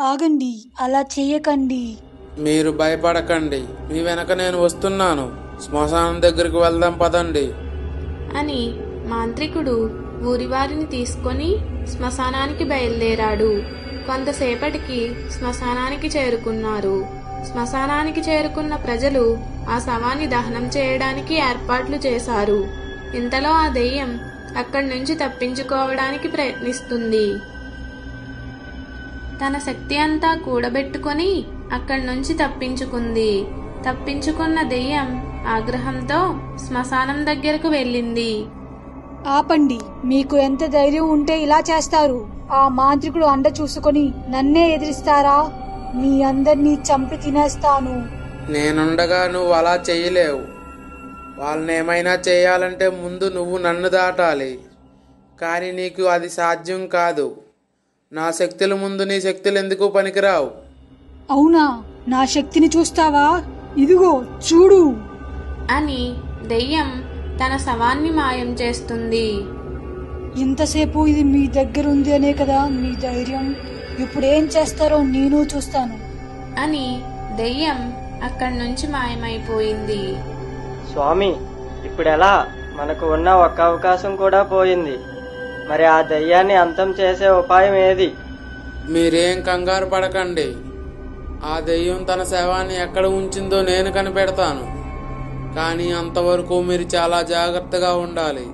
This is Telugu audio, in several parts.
ఆగండి, అలా చేయకండి. మీరు భయపడకండి, మీ వెనక నేను వస్తున్నాను. శ్మశానం దగ్గరికి వెళ్దాం పదండి అని మాంత్రికుడు ఊరివారిని తీసుకొని శ్మశానానికి బయలుదేరాడు. కొంతసేపటికి శ్మశానానికి చేరుకున్నారు. శ్మశానానికి చేరుకున్న ప్రజలు ఆ శవాన్ని దహనం చేయడానికి ఏర్పాట్లు చేశారు. ఇంతలో ఆ దెయ్యం అక్కడి నుంచి తప్పించుకోవడానికి ప్రయత్నిస్తుంది. తన శక్తి అంతా కూడబెట్టుకొని అక్కడి నుంచి తప్పించుకుంది. తప్పించుకున్న దెయ్యం ఆగ్రహంతో శ్మశానం దగ్గరకు వెళ్ళింది. ఆపండి, మీకు ఎంత ధైర్యం ఉంటే ఇలా చేస్తారు? ఆ మాంత్రికుడు అండ చూసుకొని నన్నే ఎదిరిస్తారా? మీ అందరినీ చంపి తినేస్తాను. నేనుండగా నువ్వు అలా చెయ్యలేవు. వాళ్ళనేమైనా చేయాలంటే ముందు నువ్వు నన్ను దాటాలి. కానీ నీకు అది సాధ్యం కాదు. నా శక్తుల ముందు నీ శక్తులు ఎందుకు పనికిరావు? అవునా? నా శక్తిని చూస్తావా? ఇదిగో చూడు అని దెయ్యం తన శవాన్ని మాయం చేస్తుంది. ఇంతసేపు ఇది మీ దగ్గర ఉంది అనే కదా మీ ధైర్యం. ఇప్పుడేం చేస్తారో నేను చూస్తాను అని దెయ్యం అక్కడి నుంచి మాయమైపోయింది. స్వామి, ఇప్పుడెలా? మనకు ఉన్న ఒక్క అవకాశం కూడా పోయింది. మరి ఆ దయ్యాన్ని అంతం చేసే ఉపాయం ఏది? మీరేం కంగారు పడకండి. ఆ దెయ్యం తన శవాన్ని ఎక్కడ ఉంచిందో నేను కనిపెడతాను. కానీ అంతవరకు మీరు చాలా జాగ్రత్తగా ఉండాలి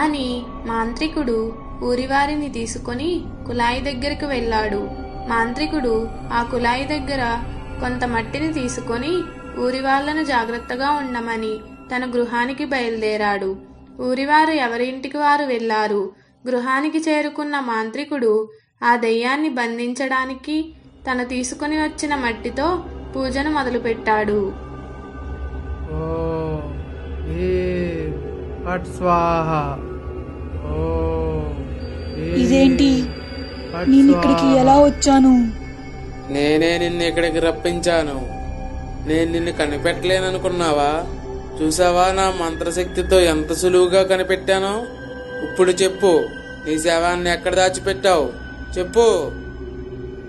అని మాంత్రికుడు ఊరివారిని తీసుకొని కుళాయి దగ్గరకు వెళ్ళాడు. మాంత్రికుడు ఆ కుళాయి దగ్గర కొంత మట్టిని తీసుకొని ఊరి వాళ్లను జాగ్రత్తగా ఉండమని తన గృహానికి బయలుదేరాడు. ఊరివారు ఎవరింటికి వారు వెళ్లారు. గృహానికి చేరుకున్న మాంత్రికుడు ఆ దెయ్యాన్ని బంధించడానికి తన తీసుకుని వచ్చిన మట్టితో పూజను మొదలుపెట్టాడు. ఇదేంటి? నేను ఇక్కడికి ఎలా వచ్చాను? నేనే నిన్ను ఇక్కడికి రప్పించాను. నేను నిన్ను కనిపెట్టలేననుకున్నావా? చూసావా నా మంత్రశక్తితో ఎంత సులువుగా కనిపెట్టానో? ఇప్పుడు చెప్పు, నీ శవాన్ని ఎక్కడ దాచిపెట్టావు? చెప్పు.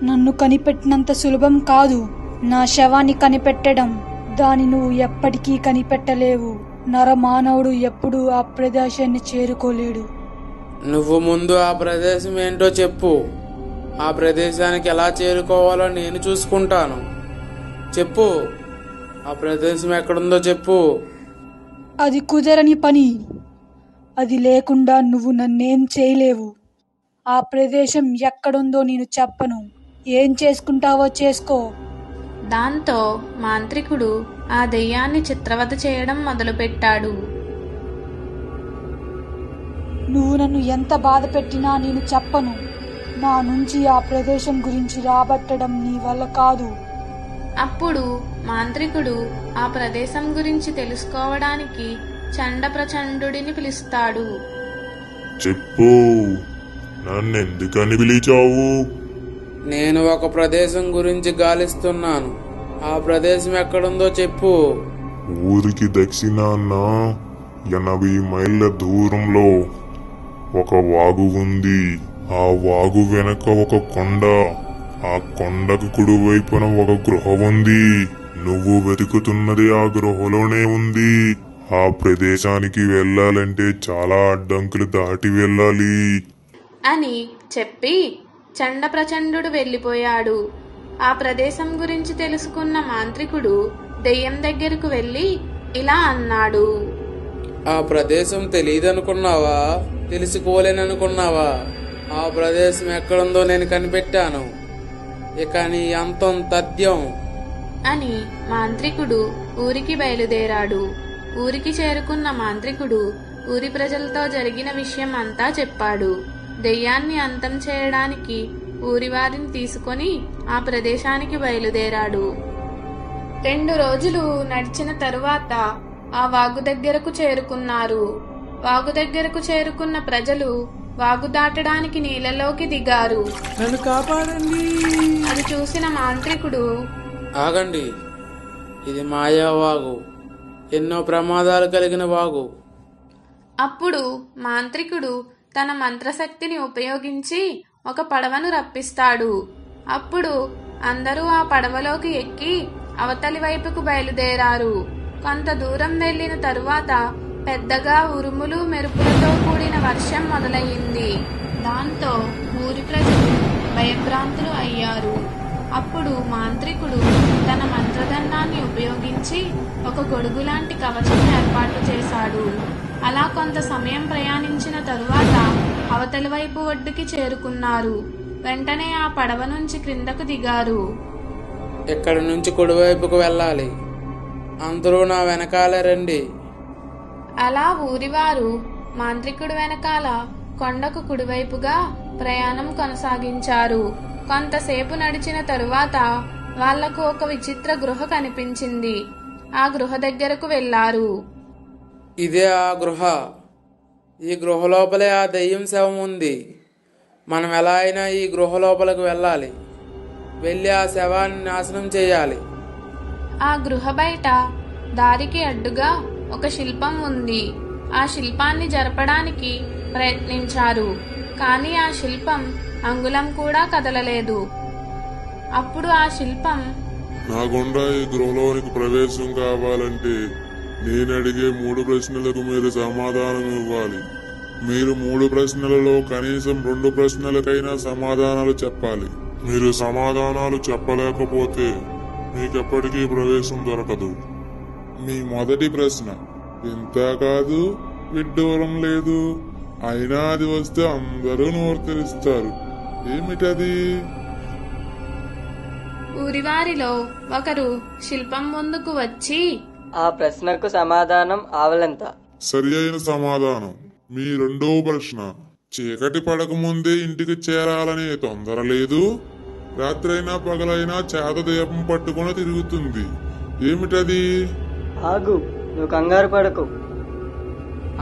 నన్ను కనిపెట్టినంత సులభం కాదు నా శవాన్ని కనిపెట్టడం. దాని నువ్వు ఎప్పటికీ కనిపెట్టలేవు. నరమానవుడు ఎప్పుడూ ఆ ప్రదేశాన్ని చేరుకోలేడు. నువ్వు ముందు ఆ ప్రదేశం ఏంటో చెప్పు. ఆ ప్రదేశానికి ఎలా చేరుకోవాలో నేను చూసుకుంటాను. చెప్పు, ఆ ప్రదేశం ఎక్కడుందో చెప్పు. అది కుదరని పని. అది లేకుండా నువ్వు నన్నేం చేయలేవు. ఆ ప్రదేశం ఎక్కడుందో నేను చెప్పను. ఏం చేసుకుంటావో చేసుకో. దాంతో మాంత్రికుడు ఆ దెయ్యాన్ని చిత్రవద చేయడం మొదలుపెట్టాడు. నువ్వు నన్ను ఎంత బాధ పెట్టినా నేను చెప్పను. నా నుంచి ఆ ప్రదేశం గురించి రాబట్టడం నీ వల్ల కాదు. అప్పుడు మాంత్రికుడు ఆ ప్రదేశం గురించి తెలుసుకోవడానికి చండప్రచండుడిని పిలుస్తాడు. చెప్పు, నన్నెందుకని పిలిచావు? నేను ఒక ప్రదేశం గురించి గాలిస్తున్నాను. ఆ ప్రదేశం ఎక్కడుందో చెప్పు. ఊరికి దక్షిణాన 80 మైళ్ళ దూరంలో ఒక వాగు ఉంది. ఆ వాగు వెనక ఒక కొండ. ఆ కొండకు కుడివైపున ఒక గృహ ఉంది. నువ్వు వెతుకుతున్నది ఆ గృహలోనే ఉంది. ఆ ప్రదేశానికి వెళ్ళాలంటే చాలా అడ్డంకులు దాటి వెళ్ళాలి అని చెప్పి చండప్రచండు వెళ్ళిపోయాడు. ఆ ప్రదేశం గురించి తెలుసుకున్న మాంత్రికుడు దెయ్యం దగ్గరకు వెళ్లి ఇలా అన్నాడు. ఆ ప్రదేశం తెలియదనుకున్నావా? తెలుసుకోలేననుకున్నావా? ఆ ప్రదేశం ఎక్కడుందో నేను కనిపెట్టాను. ఇక నీ అంతం తథ్యం అని మాంత్రికుడు ఊరికి బయలుదేరాడు. ఊరికి చేరుకున్న మాంత్రికుడు ఊరి ప్రజలతో జరిగిన విషయం అంతా చెప్పాడు. దెయ్యాన్ని అంతం చేయడానికి ఊరివారిని తీసుకొని ఆ ప్రదేశానికి బయలుదేరాడు. 2 రోజులు నడిచిన తరువాత ఆ వాగు దగ్గరకు చేరుకున్నారు. వాగు దగ్గరకు చేరుకున్న ప్రజలు వాగు దాటడానికి నీళ్ళలోకి దిగారు. నన్ను కాపాడండి. అది చూసిన మాంత్రికుడు, ఆగండి, ఇది మాయా వాగు. ఎన్నో ప్రమాదాలు కలిగిన వాగు. అప్పుడు మాంత్రికుడు తన మంత్రశక్తిని ఉపయోగించి ఒక పడవను రప్పిస్తాడు. అప్పుడు అందరూ ఆ పడవలోకి ఎక్కి అవతలి వైపుకు బయలుదేరారు. కొంత దూరం వెళ్లిన తరువాత పెద్దగా ఉరుములు మెరుపులతో కూడిన వర్షం మొదలయ్యింది. దాంతో ఊరి ప్రజలు భయభ్రాంతులు అయ్యారు. అప్పుడు మాంత్రికుడు తన మంత్రదండాన్ని ఉపయోగించి ఒక గొడుగు లాంటి కవచం ఏర్పాటు చేశాడు. అలా కొంత సమయం ప్రయాణించిన తరువాత అవతలి వైపు ఒడ్డుకి చేరుకున్నారు. వెంటనే ఆ పడవ నుంచి క్రిందకు దిగారు. ఇక్కడి నుంచి కుడివైపుకు వెళ్ళాలి, అందరూ నా వెనకాలే రండి. అలా ఊరివారు మాంత్రికుడు వెనకాల కొండకు కుడివైపుగా ప్రయాణం కొనసాగించారు. కొంతసేపు నడిచిన తరువాత వాళ్లకు ఒక విచిత్ర గృహ కనిపించింది. ఆ గృహ దగ్గరకు వెళ్లారు. ఇదే ఆ గృహ. ఈ గృహ లోపలే ఆ దెయ్యం శవం ఉంది. మనం ఎలా అయినా ఈ గృహ లోపలికి వెళ్ళాలి, వెళ్ళి ఆ శవాన్ని నాశనం చేయాలి. ఆ గృహ బయట దారికి అడ్డుగా ఒక శిల్పం ఉంది. ఆ శిల్పాన్ని జరపడానికి ప్రయత్నించారు, కానీ ఆ శిల్పం అంగుళం కూడా కదలలేదు. అప్పుడు ఆ శిల్పం, నా గుండా ఈ గృహలోనికి ప్రవేశం కావాలంటే నేను అడిగే 3 ప్రశ్నలకు మీరు సమాధానం ఇవ్వాలి. మీరు 3 ప్రశ్నలలో కనీసం 2 ప్రశ్నలకైనా సమాధానాలు చెప్పాలి. మీరు సమాధానాలు చెప్పలేకపోతే మీకెప్పటికీ ప్రవేశం దొరకదు. మీ మొదటి ప్రశ్న, ఇంత కాదు విడ్డూరం లేదు, అయినా అది వస్తే అందరూ నోరు తెరుస్తారు. ఏమిటది? ఊరివారిలో ఒకరు శిల్పం ముందుకు వచ్చి, ఆ ప్రశ్నకు సమాధానం ఆవలింత. సరి అయిన సమాధానం. మీ రెండవ ప్రశ్న, చీకటి పడకముందే ఇంటికి చేరాలనే తొందర లేదు, రాత్రైనా పగలైనా చేత దీపం పట్టుకొని తిరుగుతుంది. ఏమిటది? ఆగు, నువ్వు కంగారు పడకు.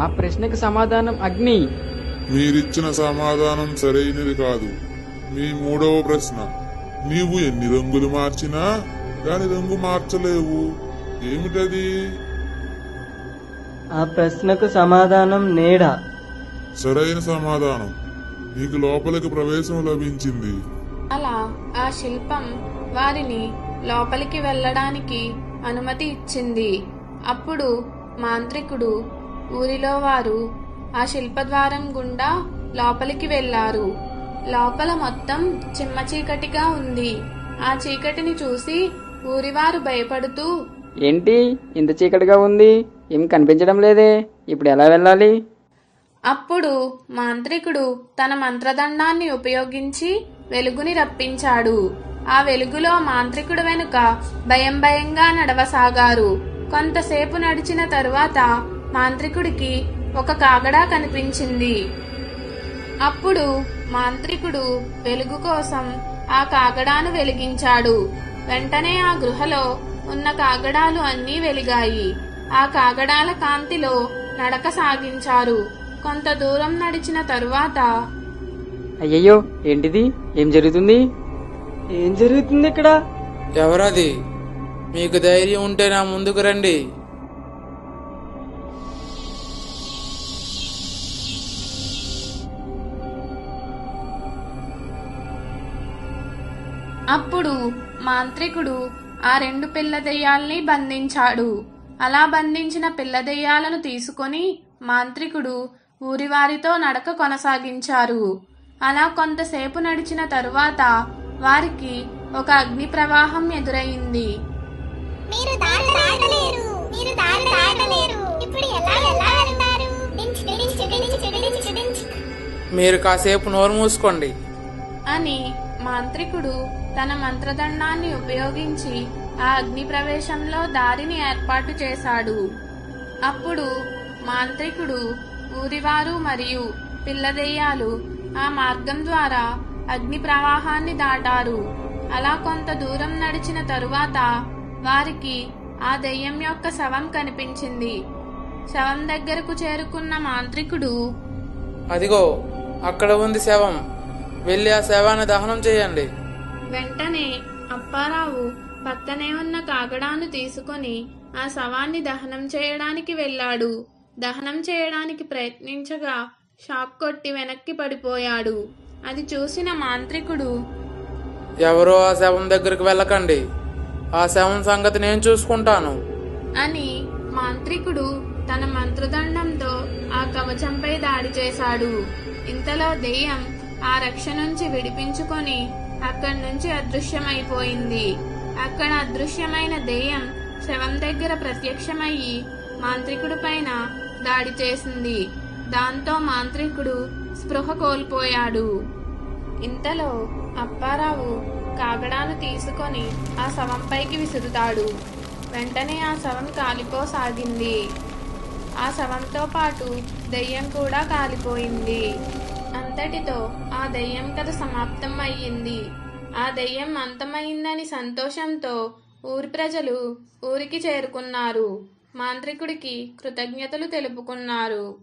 ఆ ప్రశ్నకు సమాధానం అగ్ని. మీరిచ్చిన సమాధానం సరైనది కాదు. మీ మూడవ ప్రశ్న, నీవు ఎన్ని రంగులు మార్చినా దాని రంగు మార్చలేవు. ఏమిటది? ఆ ప్రశ్నకు సమాధానం నీడ. సరైన సమాధానం. నీకు లోపలికి ప్రవేశం లభించింది. అలా ఆ శిల్పం వారిని లోపలికి వెళ్ళడానికి అనుమతి ఇచ్చింది. అప్పుడు మాంత్రికుడు ఊరిలో వారు ఆ శిల్పద్వారం గుండా లోపలికి వెళ్లారు. లోపల మొత్తం చిమ్మ చీకటిగా ఉంది. ఆ చీకటిని చూసి ఊరివారు భయపడుతూ, ఏంటి ఇంత చీకటిగా ఉంది, ఏం కనిపించడం లేదే, ఇప్పుడు ఎలా వెళ్ళాలి? అప్పుడు మాంత్రికుడు తన మంత్రదండాన్ని ఉపయోగించి వెలుగుని రప్పించాడు. ఆ వెలుగులో మాంత్రికుడు వెనుక భయం భయంగా నడవసాగారు. కొంతసేపు నడిచిన తరువాత మాంత్రికుడికి ఒక కాగడా కనిపించింది. అప్పుడు మాంత్రికుడు వెలుగు కోసం ఆ కాగడాను వెలిగించాడు. వెంటనే ఆ గృహలో ఉన్న కాగడాలు అన్నీ వెలిగాయి. ఆ కాగడాల కాంతిలో నడక సాగించారు. కొంత దూరం నడిచిన తరువాత, అయ్యయ్యో ఏంటిది, ఏం జరుగుతుంది? ఏం జరుగుతుంది ఇక్కడ? ఎవరది? మీకు ధైర్యం ఉంటే నా ముందుకు రండి. అప్పుడు మాంత్రికుడు ఆ 2 పిల్ల దెయ్యాల్ని బంధించాడు. అలా బంధించిన పిల్ల దెయ్యాలను తీసుకొని మాంత్రికుడు ఊరివారితో నడక కొనసాగించారు. అలా కొంతసేపు నడిచిన తరువాత వారికి ఒక అగ్ని ప్రవాహం ఎదురయింది. మీరు కాసేపు నోరు మూసుకోండి అని మాంత్రికుడు తన మంత్రదండాన్ని ఉపయోగించి ఆ అగ్ని ప్రవేశంలో దారిని ఏర్పాటు చేశాడు. అప్పుడు మాంత్రికుడు ఊరివారు మరియు పిల్లదెయ్యాలు ఆ మార్గం ద్వారా అగ్ని ప్రవాహాన్ని దాటారు. అలా కొంత దూరం నడిచిన తరువాత వారికి ఆ దెయ్యం యొక్క శవం కనిపించింది. శవం దగ్గరకు చేరుకున్న మాంత్రికుడు, అదిగో అక్కడ ఉంది శవం, వెళ్ళి ఆ శవాన్ని దహనం చేయండి. వెంటనే అప్పారావు పక్కనే ఉన్న కాగడాను తీసుకొని ఆ శవాన్ని దహనం చేయడానికి వెళ్ళాడు. దహనం చేయడానికి ప్రయత్నించగా షాక్ కొట్టి వెనక్కి పడిపోయాడు. అది చూసిన మాంత్రికుడు, ఎవరో ఆ శవం దగ్గరికి వెళ్ళకండి. ఆ శవం సంగతి నేను చూసుకుంటాను అని మాంత్రికుడు తన మంత్రదండంతో ఆ కవచంపై దాడి చేశాడు. ఇంతలో దెయ్యం ఆ రక్ష నుంచి విడిపించుకొని అక్కడి నుంచి అదృశ్యమైపోయింది. అక్కడ అదృశ్యమైన దెయ్యం శవం దగ్గర ప్రత్యక్షమయ్యి మాంత్రికుడి పైన దాడి చేసింది. దాంతో మాంత్రికుడు స్పృహ కోల్పోయాడు. ఇంతలో అప్పారావు కాగడాను తీసుకొని ఆ శవంపైకి విసురుతాడు. వెంటనే ఆ శవం కాలిపోసాగింది. ఆ శవంతో పాటు దెయ్యం కూడా కాలిపోయింది. అంతటితో ఆ దెయ్యం కథ సమాప్తం అయ్యింది. ఆ దెయ్యం అంతమైందని సంతోషంతో ఊరి ప్రజలు ఊరికి చేరుకున్నారు. మాంత్రికుడికి కృతజ్ఞతలు తెలుపుకున్నారు.